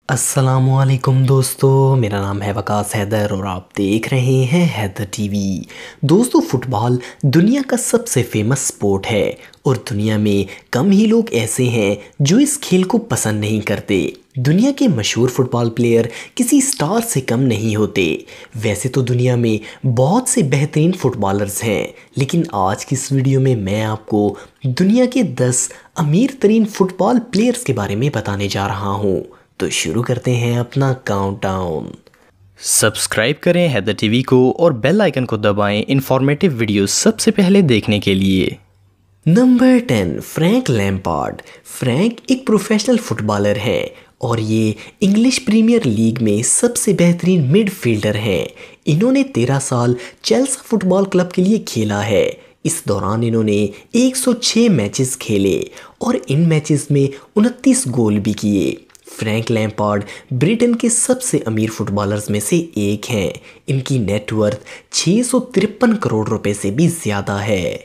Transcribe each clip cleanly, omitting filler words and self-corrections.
अस्सलामुअलैकुम दोस्तों, मेरा नाम है वकास हैदर और आप देख रहे हैं हैदर टीवी। दोस्तों, फुटबॉल दुनिया का सबसे फेमस स्पोर्ट है और दुनिया में कम ही लोग ऐसे हैं जो इस खेल को पसंद नहीं करते। दुनिया के मशहूर फुटबॉल प्लेयर किसी स्टार से कम नहीं होते। वैसे तो दुनिया में बहुत से बेहतरीन फुटबॉलर्स हैं, लेकिन आज की इस वीडियो में मैं आपको दुनिया के 10 अमीर तरीन फुटबॉल प्लेयर्स के बारे में बताने जा रहा हूँ। तो शुरू करते हैं अपना काउंटडाउन। सब्सक्राइब करें हैदर टीवी को और बेल आइकन को दबाएं इंफॉर्मेटिव वीडियो सबसे पहले देखने के लिए। Number 10, Frank Lampard. फ्रैंक एक प्रोफेशनल फुटबॉलर हैं और ये इंग्लिश प्रीमियर लीग में सबसे बेहतरीन मिडफील्डर हैं। इन्होंने 13 साल चेल्सी फुटबॉल क्लब के लिए खेला है। इस दौरान इन्होंने 106 मैचेस खेले और इन मैचेस में 29 गोल भी किए। फ्रैंक लैम्पार्ड ब्रिटेन के सबसे अमीर फुटबॉलर्स में से एक हैं। इनकी नेटवर्थ 653 करोड़ रुपए से भी ज़्यादा है।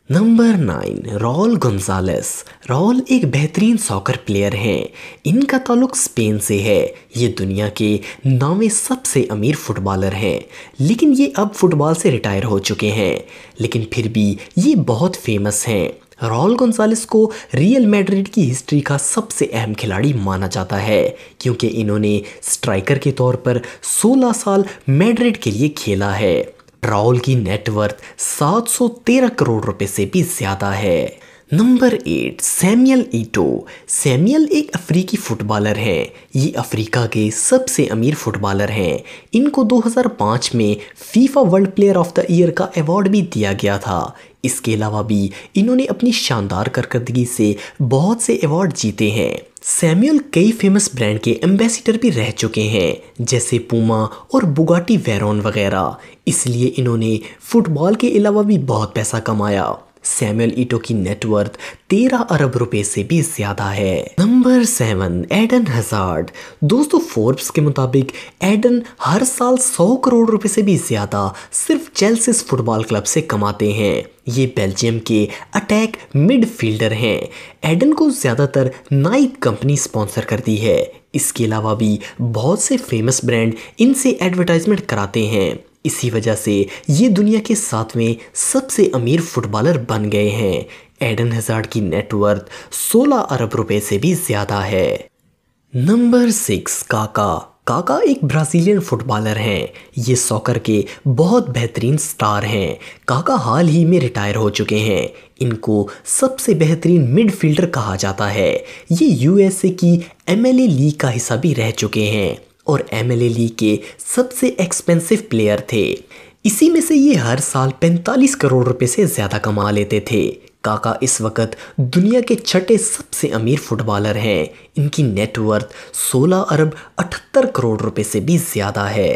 Number 9, Raul Gonzales. राउल एक बेहतरीन सॉकर प्लेयर हैं। इनका ताल्लुक स्पेन से है। ये दुनिया के 9वें सबसे अमीर फुटबॉलर हैं, लेकिन ये अब फुटबॉल से रिटायर हो चुके हैं, लेकिन फिर भी ये बहुत फेमस हैं। राउल गोंजालेस को रियल मैड्रिड की हिस्ट्री का सबसे अहम खिलाड़ी माना जाता है, क्योंकि इन्होंने स्ट्राइकर के तौर पर 16 साल मैड्रिड के लिए खेला है। राउल की नेटवर्थ 713 करोड़ रुपए से भी ज़्यादा है। नंबर 8, सैमुअल ईटो। सैमुअल एक अफ्रीकी फुटबॉलर हैं। ये अफ्रीका के सबसे अमीर फुटबॉलर हैं। इनको 2005 में FIFA world player of the year का अवार्ड भी दिया गया था। इसके अलावा भी इन्होंने अपनी शानदार कारकर्दगी से बहुत से अवार्ड जीते हैं। सैमुअल कई फेमस ब्रांड के एम्बेसडर भी रह चुके हैं, जैसे पूमा और बुगाटी वेरॉन वगैरह। इसलिए इन्होंने फुटबॉल के अलावा भी बहुत पैसा कमाया। सैमुअल ईटो की नेटवर्थ 13 अरब रुपए से भी ज्यादा है। Number 7, Eden Hazard. दोस्तों, फोर्ब्स के मुताबिक एडन हर साल 100 करोड़ रुपए से भी ज्यादा सिर्फ चेल्सी फुटबॉल क्लब से कमाते हैं। ये बेल्जियम के अटैक मिडफील्डर हैं। एडन को ज़्यादातर नाइक कंपनी स्पॉन्सर करती है। इसके अलावा भी बहुत से फेमस ब्रांड इनसे एडवर्टाइजमेंट कराते हैं। इसी वजह से ये दुनिया के 7वें सबसे अमीर फुटबॉलर बन गए हैं। एडन हजार्ड की नेटवर्थ 16 अरब रुपए से भी ज़्यादा है। नंबर 6, काका। काका एक ब्राज़ीलियन फुटबॉलर हैं। ये सॉकर के बहुत बेहतरीन स्टार हैं। काका हाल ही में रिटायर हो चुके हैं। इनको सबसे बेहतरीन मिडफील्डर कहा जाता है। ये यूएसए की एमएलए लीग का हिस्सा भी रह चुके हैं और एमएलए लीग के सबसे एक्सपेंसिव प्लेयर थे। इसी में से ये हर साल 45 करोड़ रुपए से ज़्यादा कमा लेते थे। काका इस वक्त दुनिया के 6ठे सबसे अमीर फुटबॉलर हैं। इनकी नेटवर्थ 16 अरब 78 करोड़ रुपए से भी ज़्यादा है।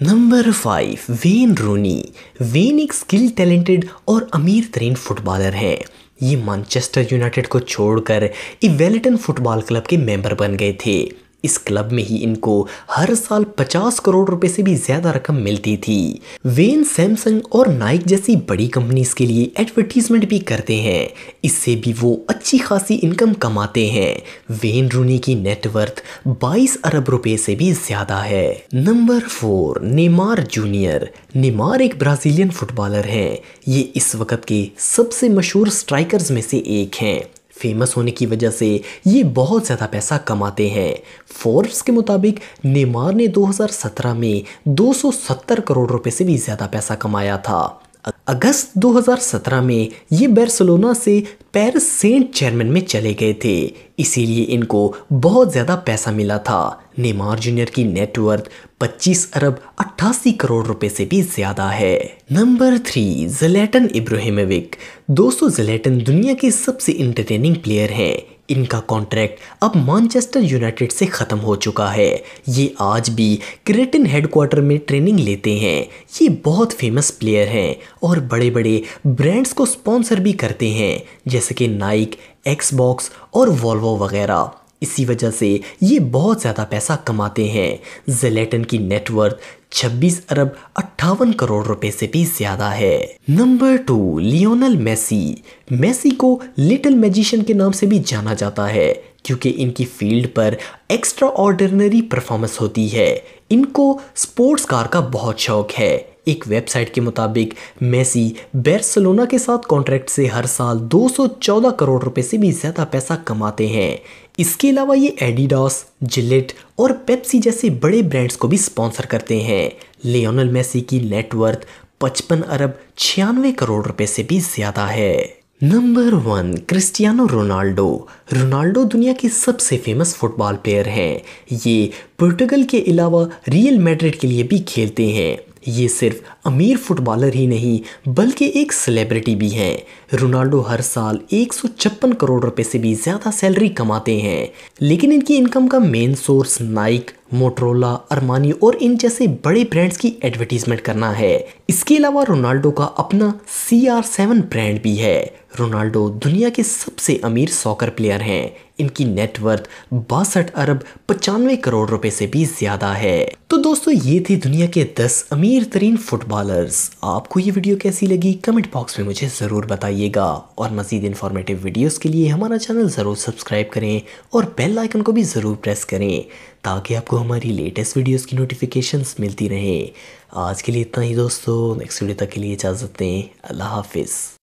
Number 5, when Rooni. वेन एक स्किल टैलेंटेड और अमीर तरीन फुटबॉलर हैं। ये मैनचेस्टर यूनाइटेड को छोड़कर एवर्टन फुटबॉल क्लब के मेंबर बन गए थे। इस क्लब में ही इनको हर साल 50 करोड़ रुपए से भी ज्यादा रकम मिलती थी। वेन सैमसंग और नाइक जैसी बड़ी कंपनीज के लिए एडवर्टीजमेंट भी करते हैं। इससे भी वो अच्छी खासी इनकम कमाते हैं। वेन रूनी की नेटवर्थ 22 अरब रुपए से भी ज्यादा है। Number 4, Neymar junior. नेमार एक ब्राजीलियन फुटबॉलर हैं। ये इस वक्त के सबसे मशहूर स्ट्राइकर्स में से एक हैं। फेमस होने की वजह से ये बहुत ज़्यादा पैसा कमाते हैं। फोर्ब्स के मुताबिक नेमार ने 2017 में 270 करोड़ रुपए से भी ज़्यादा पैसा कमाया था। अगस्त 2017 में ये बार्सिलोना से पेरिस सेंट जर्मन में चले गए थे, इसीलिए इनको बहुत ज़्यादा पैसा मिला था। नेमार जूनियर की नेटवर्थ 25 अरब 88 करोड़ रुपए से भी ज़्यादा है। Number 3, Zlatan Ibrahimovic. दोस्तों, ज़्लैटन दुनिया के सबसे इंटरटेनिंग प्लेयर हैं। इनका कॉन्ट्रैक्ट अब मैनचेस्टर यूनाइटेड से ख़त्म हो चुका है। ये आज भी क्रेटन हेडक्वार्टर में ट्रेनिंग लेते हैं। ये बहुत फेमस प्लेयर हैं और बड़े बड़े ब्रांड्स को स्पॉन्सर भी करते हैं, जैसे कि नाइक, एक्सबॉक्स और वॉल्वो वगैरह। इसी वजह से ये बहुत ज़्यादा पैसा कमाते हैं। ज़्लैटन की नेटवर्थ 26 अरब 58 करोड़ रुपए से भी ज़्यादा है। Number 2, Lionel Messi. मेसी को लिटिल मैजिशियन के नाम से भी जाना जाता है, क्योंकि इनकी फील्ड पर एक्स्ट्रा ऑर्डिनरी परफॉर्मेंस होती है। इनको स्पोर्ट्स कार का बहुत शौक है। एक वेबसाइट के मुताबिक मेसी बार्सिलोना के साथ कॉन्ट्रैक्ट से हर साल 214 करोड़ रुपए से भी ज़्यादा पैसा कमाते हैं। इसके अलावा ये एडिडास, जिलेट और पेप्सी जैसे बड़े ब्रांड्स को भी स्पॉन्सर करते हैं। लियोनेल मेसी की नेटवर्थ 55 अरब 96 करोड़ रुपए से भी ज़्यादा है। Number 1, Cristiano Ronaldo. रोनाल्डो दुनिया के सबसे फेमस फुटबॉल प्लेयर हैं। ये पोर्टुगल के अलावा रियल मैड्रिड के लिए भी खेलते हैं। ये सिर्फ अमीर फुटबॉलर ही नहीं बल्कि एक सेलिब्रिटी भी हैं। रोनाल्डो हर साल 156 करोड़ रुपए से भी ज़्यादा सैलरी कमाते हैं, लेकिन इनकी इनकम का main source Naik, Motorola, Armani और इन जैसे बड़े ब्रांड्स की एडवर्टीजमेंट करना है। इसके अलावा रोनाल्डो का अपना CR7 ब्रांड भी है। रोनाल्डो दुनिया के सबसे अमीर सॉकर प्लेयर हैं। इनकी नेटवर्थ 62 अरब 95 करोड़ रुपए से भी ज़्यादा है। तो दोस्तों, ये थी दुनिया के 10 अमीर तरीन फुटबॉलर्स। आपको ये वीडियो कैसी लगी कमेंट बॉक्स में मुझे ज़रूर बताइएगा, और मज़ीद इन्फॉर्मेटिव वीडियोस के लिए हमारा चैनल ज़रूर सब्सक्राइब करें और बेल आइकन को भी ज़रूर प्रेस करें ताकि आपको हमारी लेटेस्ट वीडियोस की नोटिफिकेशंस मिलती रहें। आज के लिए इतना ही दोस्तों, नेक्स्ट वीडियो तक के लिए इजाज़त दें। अल्लाह हाफिज़।